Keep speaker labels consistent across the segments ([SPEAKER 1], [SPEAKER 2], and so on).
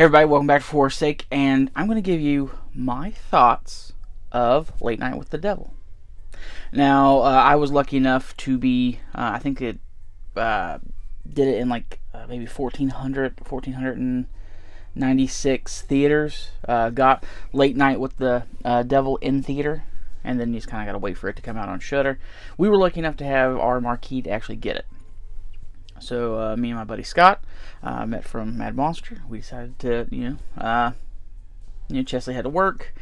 [SPEAKER 1] Hey everybody, welcome back to Forsake, and I'm going to give you my thoughts of Late Night with the Devil. Now, I was lucky enough to be, I think it did it in maybe 1,496 theaters. Got Late Night with the Devil in theater, and then you just kind of got to wait for it to come out on Shudder. We were lucky enough to have our marquee to actually get it. So me and my buddy Scott met from Mad Monster. We decided to, Chesley had to work.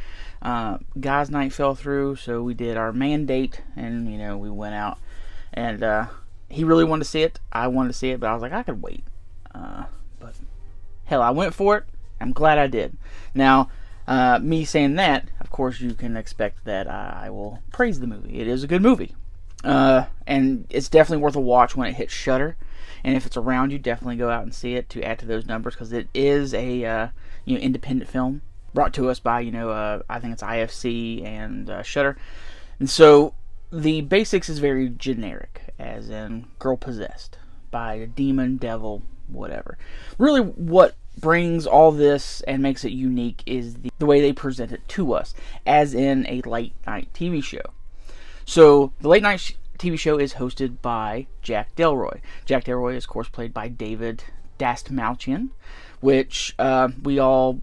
[SPEAKER 1] Guys' night fell through, so we did our mandate, and we went out. And he really wanted to see it. I wanted to see it, but I was like, I could wait. But hell, I went for it. I'm glad I did. Now, me saying that, of course, you can expect that I will praise the movie. It is a good movie, and it's definitely worth a watch when it hits Shudder. And if it's around you, definitely go out and see it to add to those numbers, because it is a independent film brought to us by I think it's IFC and Shudder. And so the basics is very generic, as in girl possessed by a demon, devil, whatever. Really, what brings all this and makes it unique is the way they present it to us, as in a late night TV show. So the late night TV show is hosted by Jack Delroy. Jack Delroy is, of course, played by David Dastmalchian, which not we all,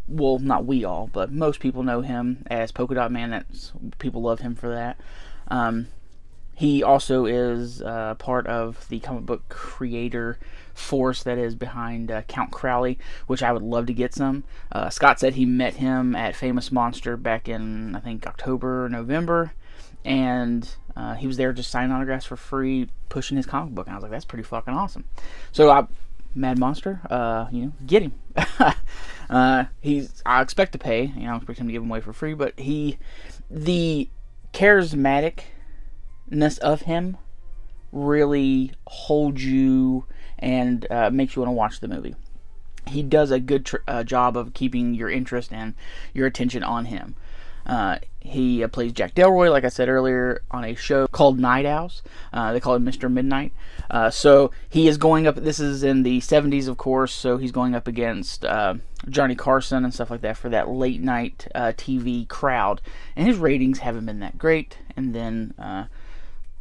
[SPEAKER 1] but most people know him as Polka Dot Man. People love him for that. He also is part of the comic book creator force that is behind Count Crowley, which I would love to get some. Scott said he met him at Famous Monster back in, I think, October or November, and he was there just signing autographs for free, pushing his comic book. And I was like, that's pretty fucking awesome. So, Mad Monster, get him. I expect to pay. I expect him to give him away for free. But the charismaticness of him really holds you and makes you want to watch the movie. He does a good job of keeping your interest and your attention on him. He plays Jack Delroy, like I said earlier, on a show called Night Owls. They call him Mr. Midnight. So he is going up, this is in the 70s, of course, so he's going up against Johnny Carson and stuff like that for that late night TV crowd. And his ratings haven't been that great. And then,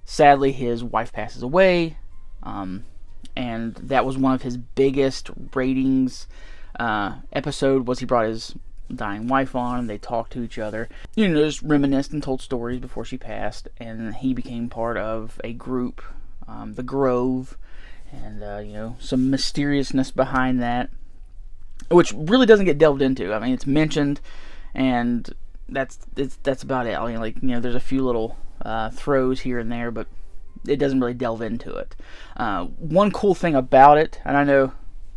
[SPEAKER 1] sadly, his wife passes away. And that was one of his biggest ratings episode, was he brought his dying wife on, and they talked to each other, just reminisced and told stories before she passed. And he became part of a group, the Grove, and some mysteriousness behind that, which really doesn't get delved into. I mean, it's mentioned, and that's about it. I mean, there's a few little throws here and there, but it doesn't really delve into it. One cool thing about it, and I know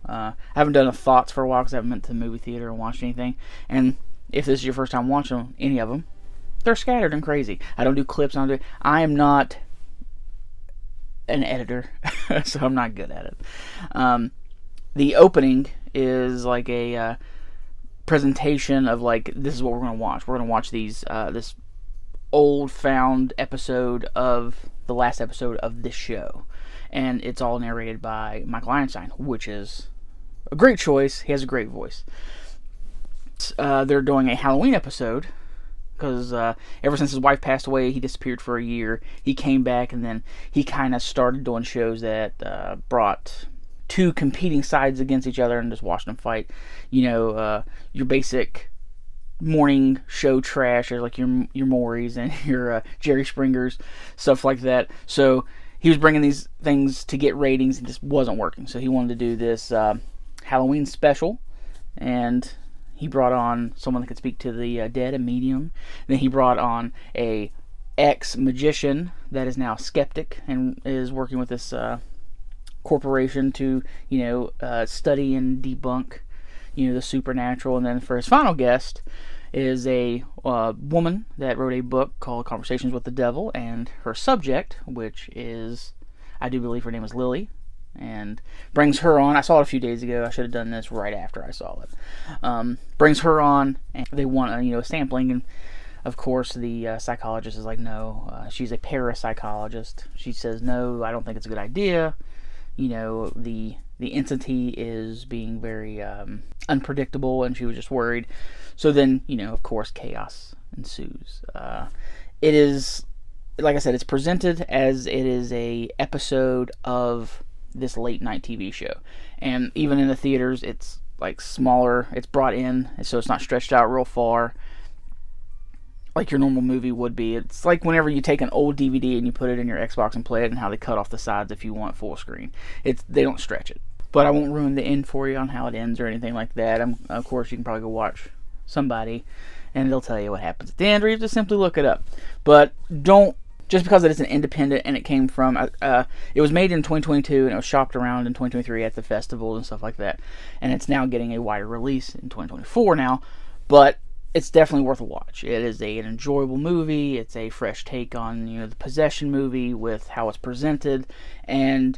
[SPEAKER 1] I haven't done a thoughts for a while because I haven't been to the movie theater and watched anything. And if this is your first time watching any of them, they're scattered and crazy. I don't do clips. I am not an editor, so I'm not good at it. The opening is like a presentation of this is what we're going to watch. We're going to watch this old found episode of the last episode of this show. And it's all narrated by Michael Einstein, which is a great choice. He has a great voice. They're doing a Halloween episode, because ever since his wife passed away, he disappeared for a year. He came back, and then he kind of started doing shows that brought two competing sides against each other and just watched them fight. Your basic morning show trash, or like your Maury's and your Jerry Springers, stuff like that. So he was bringing these things to get ratings, and just wasn't working. So he wanted to do this Halloween special, and he brought on someone that could speak to the dead, a medium. And then he brought on a ex-magician that is now a skeptic and is working with this corporation to, study and debunk, the supernatural. And then for his final guest is a woman that wrote a book called Conversations with the Devil, and her subject, which is, I do believe her name is Lily, and brings her on. I saw it a few days ago. I should have done this right after I saw it. Brings her on, and they want a sampling, and of course the psychologist is like, no, she's a parapsychologist. She says, no, I don't think it's a good idea. The the entity is being very unpredictable, and she was just worried. So then, of course, chaos ensues. It is, like I said, it's presented as it is a episode of this late night TV show, and even in the theaters, it's like smaller. It's brought in, so it's not stretched out real far like your normal movie would be. It's like whenever you take an old DVD and you put it in your Xbox and play it, and how they cut off the sides if you want full screen. They don't stretch it. But I won't ruin the end for you on how it ends or anything like that. Of course, you can probably go watch somebody, and they'll tell you what happens at the end, or you have to simply look it up. But don't, just because it is an independent and it came from, it was made in 2022 and it was shopped around in 2023 at the festivals and stuff like that. And it's now getting a wider release in 2024 now. But it's definitely worth a watch. It is an enjoyable movie. It's a fresh take on the possession movie with how it's presented, and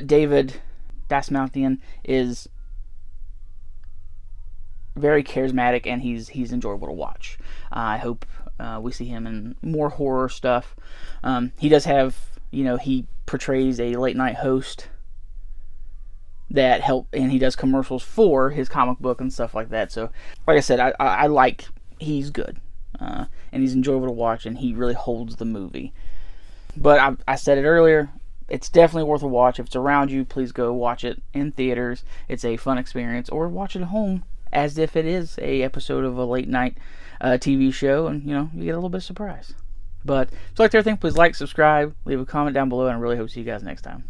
[SPEAKER 1] David Dastmalchian is very charismatic, and he's enjoyable to watch. I hope we see him in more horror stuff. He does have, he portrays a late night host that help, and he does commercials for his comic book and stuff like that. So, like I said, I like, he's good, and he's enjoyable to watch, and he really holds the movie. But I said it earlier, it's definitely worth a watch. If it's around you, please go watch it in theaters. It's a fun experience, or watch it at home as if it is a episode of a late night TV show, and you get a little bit of surprise. But if you liked everything, please like, subscribe, leave a comment down below, and I really hope to see you guys next time.